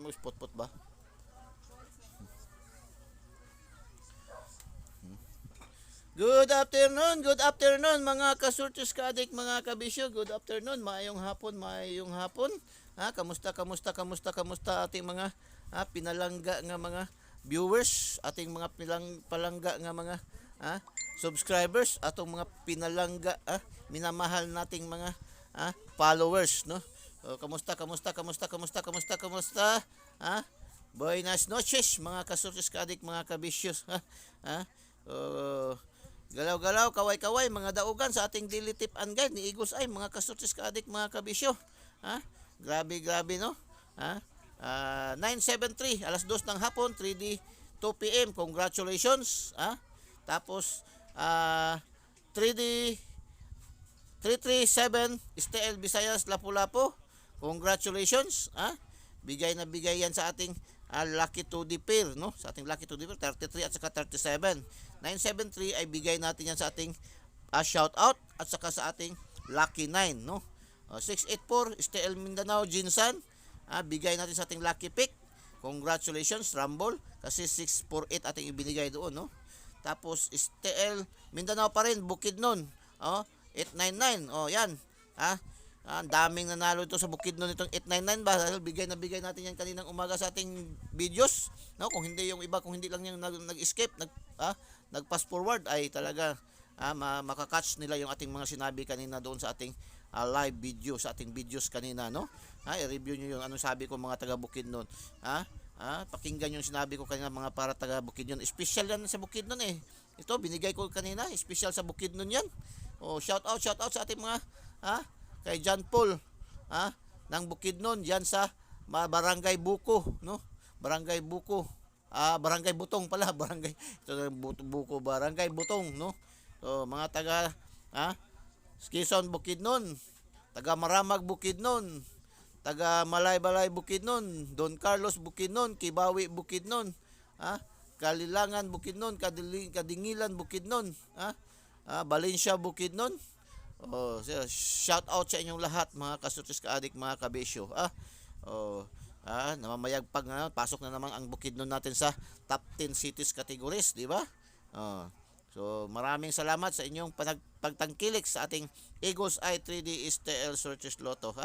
mo spot-pot ba? Good afternoon mga kasurtis kaadik, mga kabisyo. Good afternoon, maayong hapon. Ha, kamusta ating mga pinalangga nga mga viewers, ating mga palangga nga mga subscribers, atong mga pinalangga, minamahal nating mga followers, no? O, kamusta? Ha? Buenas noches mga kasurtis kaadik, mga kabisyos. Ha? Oh, galaw-galaw, kaway-kaway, mga daugan sa ating daily tip and guide ni Eagles Eye, mga kasurtis kaadik, mga kabisyo. Ha? Grabe, no? Ha? 9:73, alas 2 ng hapon, 3D, 2 p.m. Congratulations. Ha? Tapos, 3D, 337, STL Visayas, Lapu-Lapu. Congratulations. Ha? Bigay na bigay yan sa ating lucky 2D pair, no? Sa ating lucky 2D pair, 33 at saka 37. 973 ay bigay natin yan sa ating shout out at saka sa ating lucky 9, no? 684 STL Mindanao Jinsan, bigay natin sa ating lucky pick. Congratulations Rumble, kasi 648 ating ibinigay doon, no? Tapos STL Mindanao pa rin, Bukidnon, 899. Yan. Ang daming nanalo ito sa Bukidnon itong 899 ba, dahil bigay na bigay natin yan kaninang umaga sa ating videos, no? Kung hindi yung iba, kung hindi lang yung nag-escape, nag-pass forward, ay talaga makakatch nila yung ating mga sinabi kanina doon sa ating live video, sa ating videos kanina, no? I-review nyo yung anong sabi ko, mga taga Bukidnon. Pakinggan yung sinabi ko kanina, mga para taga Bukidnon. Special yan sa Bukidnon eh. Ito binigay ko kanina, special sa Bukidnon yan. Shout out sa ating mga kay John Paul ng Bukidnon diyan sa Barangay Buko, no? Barangay Buko. Barangay Butong pala, barangay ito Buko, Barangay Butong, no? So mga taga Quezon Bukidnon, taga Maramag Bukidnon, taga Malay-Balay Bukidnon, Don Carlos Bukidnon, Kibawi Bukidnon, Kalilangan Bukidnon, Kadingilan Bukidnon, Valencia Bukidnon. Shout out sa inyong lahat, mga kasurtis kaadik, mga kabisyo. Namamayagpag na, pasok na naman ang Bukidnon natin sa top 10 cities categories, di ba? So maraming salamat sa inyong pagtangkilik sa ating Eagles Eye 3D STL Searches Lotto,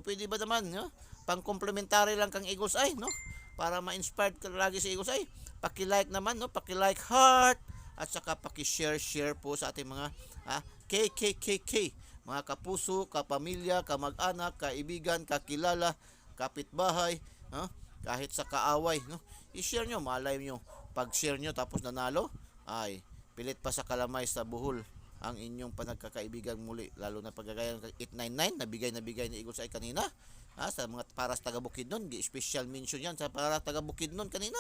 pwede ba naman, no? Pang-complementary lang kang Eagles Eye, no? Para ma-inspired ka lagi sa Eagles Eye. Paki-like naman, no? Paki-like heart at saka paki-share po sa ating mga KKKK, mga kapuso, kapamilya, kamag-anak, kaibigan, kakilala, kapitbahay, kahit sa kaaway, no? I-share nyo, malay nyo, pag-share nyo tapos nanalo, ay pilit pa sa kalamay sa buhol ang inyong panagkakaibigan muli, lalo na pagkagaya ng 899 na bigay ni Eagles Eye kanina, sa mga paras taga Bukidnon. Special mention yan sa paras taga Bukidnon kanina,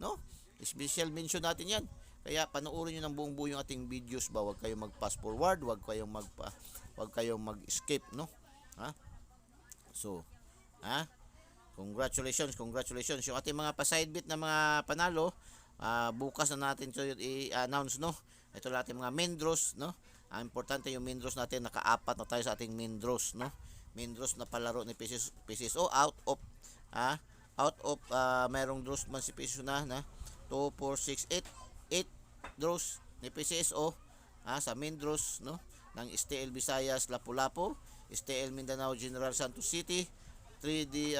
no? Special mention natin yan. Kaya panoorin niyo ng buong buo yung ating videos ba, wag kayong mag-pass forward, wag kayong mag-escape, no? So, congratulations. Yung ating mga pa-sidebit na mga panalo, bukas na natin ito i-announce, no? Ito lang ating mga main draws, no? Importante yung main draws natin, naka-apat na tayo sa ating main draws, no? Main draws na palaro ni PCSO out of mayroong draws man si PCSO na 2, 4, 6, 8 draws ni PCSO sa main draws, no, ng STL Visayas Lapu-Lapu, STL Mindanao General Santos City, 3D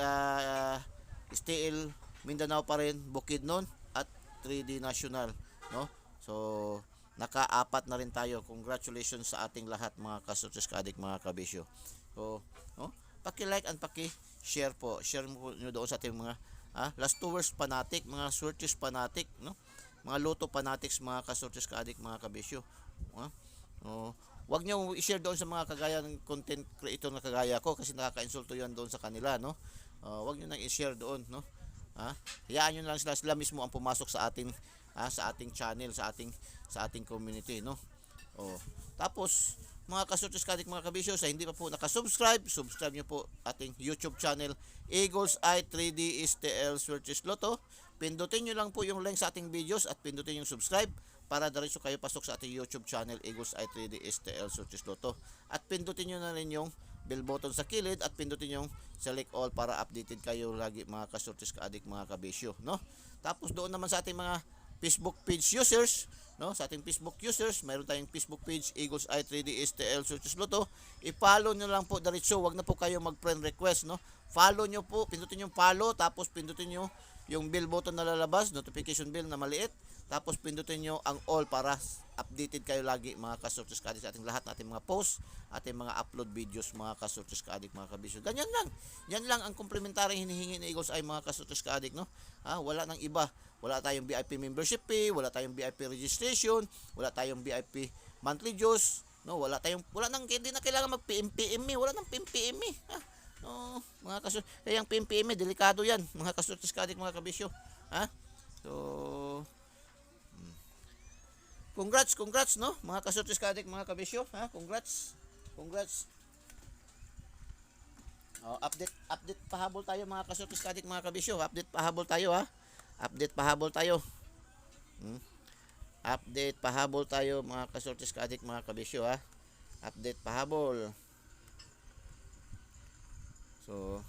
STL Mindanao pa rin Bukidnon, at 3D National, no? So naka-apat na rin tayo. Congratulations sa ating lahat, mga kasurtis kaadik, mga kabisyo. So, no, paki-like and paki-share po. Share mo nyo doon sa ating mga last tours fanatic, mga searches fanatic, no? Mga loto fanatics, mga kasurtis kaadik, mga kabisyo. Wag niyo i-share doon sa mga kagaya ng content creator na kagaya ko, kasi nakaka-insulto yan doon sa kanila, no? Wag niyo nang i-share doon, no? Hayaan niyo lang sila mismo ang pumasok sa ating channel, sa ating community, no? Tapos mga kasurtis kaadik, mga kabisyo, sa hindi pa po subscribe niyo po ating YouTube channel, Eagles Eye 3D STL Searches Lotto. Pindutin nyo lang po yung link sa ating videos at pindutin yung subscribe para diretso kayo pasok sa ating YouTube channel, Eagles Eye 3D STL Searches Lotto. At pindutin nyo na rin yung bell button sa kilid at pindutin yung select all para updated kayo lagi mga kasortes ka-adik, mga kabisyo, no? Tapos doon naman sa ating mga Facebook page users, no? Sa ating Facebook users, mayroon tayong Facebook page Eagles Eye 3D STL Sortes Lotto. I-follow nyo lang po diretso, wag na po kayo mag-friend request, no? Follow nyo po, pindutin yung follow, tapos pindutin nyo yung bell button na lalabas, notification bell na maliit, tapos pindutin nyo ang all para updated kayo lagi mga kasortes ka-adik sa ating lahat ng ating mga posts, ating mga upload videos mga kasortes ka-adik, mga kabisyo. Ganyan lang. Yan lang ang komplementary hinihingi ni Eagles Eye mga kasortes ka-adik, no? Wala nang iba. Wala tayong VIP membership fee, wala tayong VIP registration, wala tayong VIP monthly dues, no? Wala nang hindi na kailangan mag-PMPM, wala nang PMPM. No, mga kasortes, kaya yung PMPM delikado yan, mga kasortes ka-adik, mga kabisyo. So congrats, no? Mga kasortes ka-adik, mga kabisyo, congrats. Update pahabol tayo mga kasortes ka-adik, mga kabisyo. Update pahabol tayo, Update pahabol tayo. Update pahabol tayo mga kasortes ka-adik, mga kabisyo, Update pahabol. So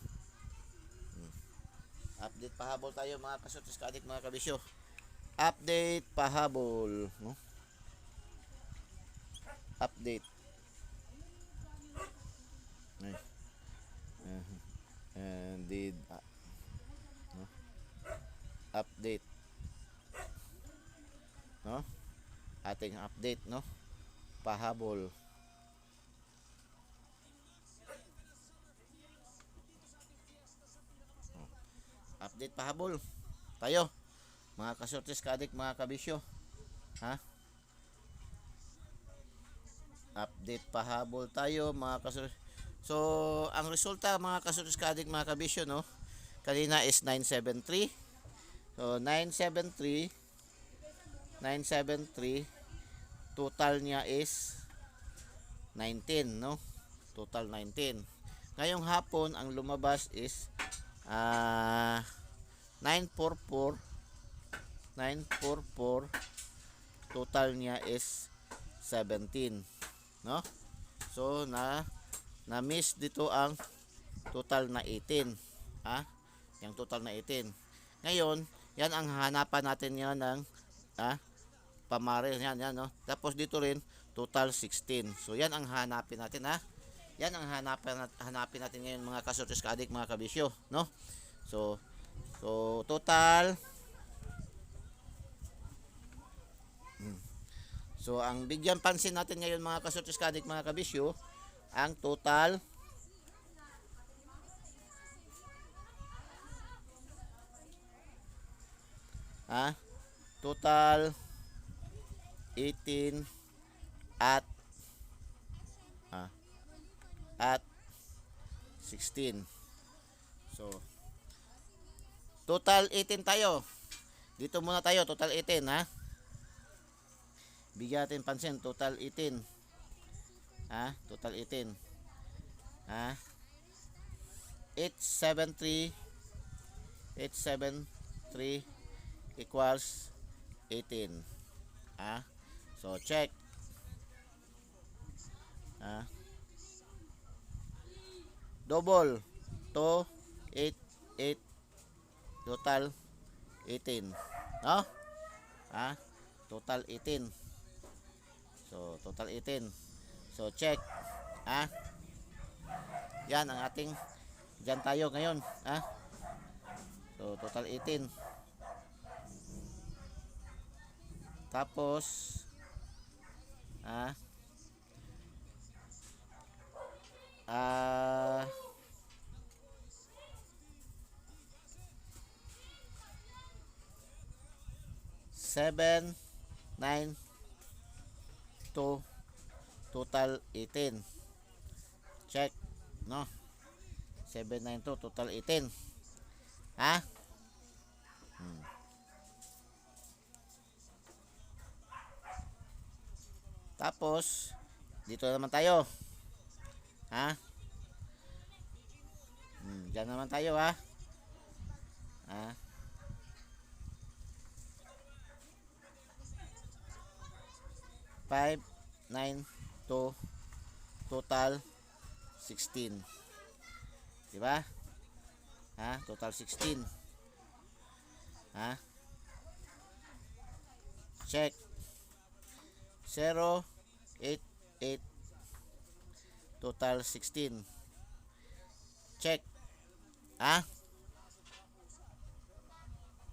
update pahabol tayo mga kasortes ka-adik, mga kabisyo. Update pahabol, no? Update. And did no? Update, no? Ating update, no? Pahabol. Update pahabol tayo mga kasortes ka-adik, mga kabisyo. Update pahabol tayo mga kasortes. So ang resulta mga kasortes ka-adik, mga kabisyo, no? Kanina is 973. So 973 total niya is 19, no? Total 19. Ngayong hapon ang lumabas is 944. Total niya is 17, no? So na miss dito ang total na 18, yung total na 18. Ngayon yan ang hanapan natin yan ng pamare, yan, no? Tapos dito rin total 16. So yan ang hanapin natin, yan ang hanapin natin ngayon mga kasortes ka-adik, mga kabisyo, no? So total. So ang bigyan pansin natin ngayon mga kasortes ka-adik, mga kabisyo, ang total total 18 at 16. So total 18 tayo. Dito muna tayo, total 18, bigyan natin pansin, total 18. Total 18. 873 equals 18. So check. Double to 8 total 18, no? Total 18. So total 18. So check. Yan ang ating, dyan tayo ngayon, so total 18. Tapos 7 9 to total 18. Check, no? 7 9 to total 18. Tapos dito naman tayo. Diyan naman tayo, 5 9 to total 16. Di ba? Ha? Total 16. Ha? Check. 0, 8, 8. Total 16. Check. Ha?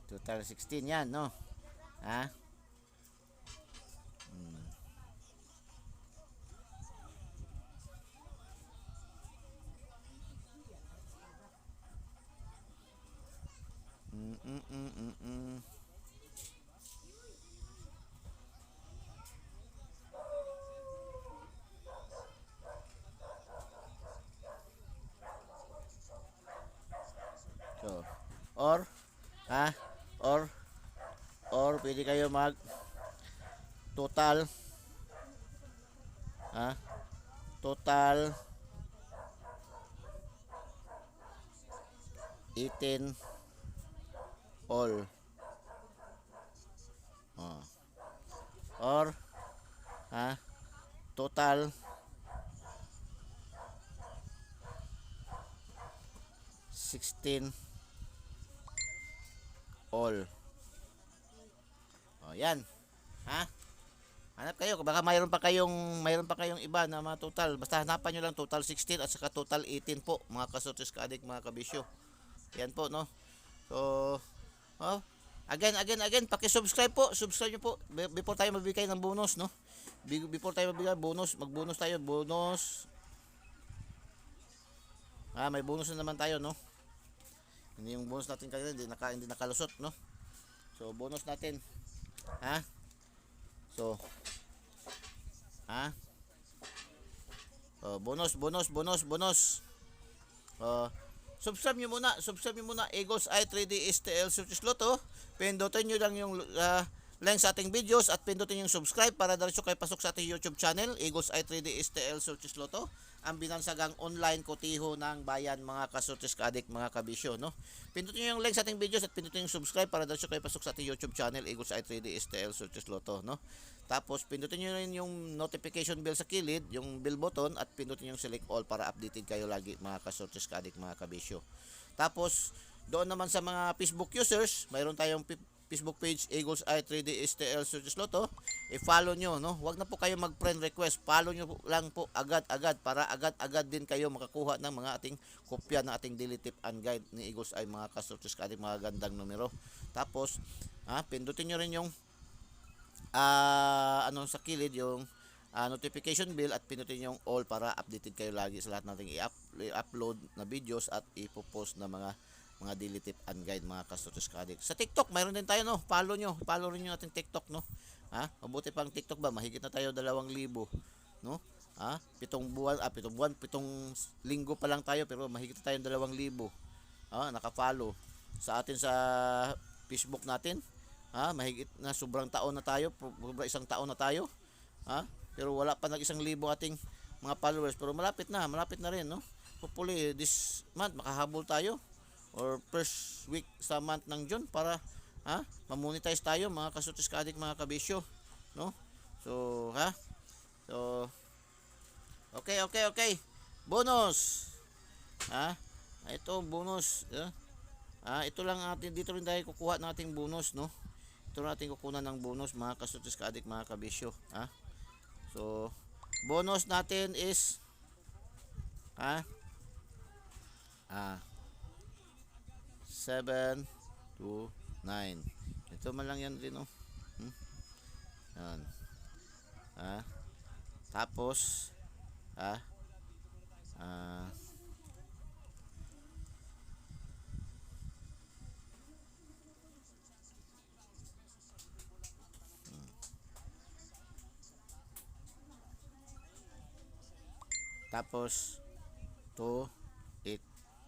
Total 16 yan, no? Ha? Mm, mm, mm, mm, mm. So, or, ha? Or, pwede kayo mag total, ha? Total 18 all. Oh. Or, ha? Total 16 all. Oh, yan. Ha? Hanap kayo, baka mayroon pa kayong iba na mga total. Basta hanapan niyo lang total 16 at saka total 18 po, mga kasutis kaadik, mga kabisyo. Yan po, no. So, oh, again, paki-subscribe po. Subscribe niyo po before tayo magbigay ng bonus, no. Before tayo magbigay bonus, mag-bonus tayo, bonus. May bonus na naman tayo, no. Hindi yung bonus natin kanina, hindi nakalusot, no. So, bonus natin. Ha? So, ha? Bonus. Subscribe nyo muna Eagles Eye 3D STL Search Lotto. Pindutin nyo lang yung link sa ating videos at pindutin yung subscribe para diretso kayo pasok sa ating YouTube channel, Eagles Eye 3D STL Search Lotto, ang binansagang online kotiho ng bayan, mga kasortis kaadik, mga kabisyo, no. Pindutin nyo yung link sa ating videos at pindutin yung subscribe para diretso kayo pasok sa ating YouTube channel, Eagles Eye 3D STL Search Lotto, no. Tapos pindutin nyo rin yung notification bell sa kilid, yung bell button, at pindutin yung select all para updated kayo lagi, mga kasortis kaadik, mga kabisyo. Tapos doon naman sa mga Facebook users, mayroon tayong Facebook page, Eagles Eye 3D STL Search Lotto. I-follow nyo, no? Huwag na po kayo mag-friend request. Follow nyo lang po agad-agad para agad-agad din kayo makakuha ng mga ating kopya ng ating daily tip and guide ni Eagles Eye, mga kasortis kaadik, mga gandang numero. Tapos, pindutin nyo rin yung sa kilid, yung notification bell, at pinutin yung all para updated kayo lagi sa lahat nating i-upload na videos at ipopost na mga daily tip and guide, mga kasortis kaadik. Sa TikTok, mayroon din tayo, no? Follow rin nyo natin TikTok, no? Mabuti pang TikTok ba, mahigit na tayo 2,000, no? 7 linggo pa lang tayo pero mahigit na tayo 2,000 naka-follow sa atin sa Facebook natin. Mahigit na sobrang taon na tayo, isang taon na tayo. Pero wala pa nag-1,000 ating mga followers, pero malapit na rin, no? Hopefully this month makahabol tayo, or first week sa month ng June, para ma-monetize tayo, mga kasortis kaadik, mga kabisyo, no? So, okay. Bonus. Ito bonus. Ito lang atin, dito rin tayo kukuha ng ating bonus, no? Ito rin ating kukunan ng bonus, mga kasortis kaadik, mga kabisyo. So, bonus natin is 7 to 9. Ito man lang yan din, no? Yan. Tapos tapos 2, 8,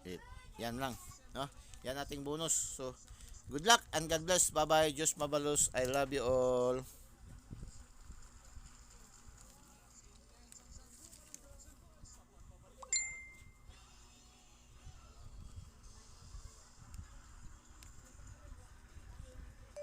8. Yan lang, no? Yan ating bonus. So, good luck and God bless. Bye-bye. Diyos mabalos. I love you all.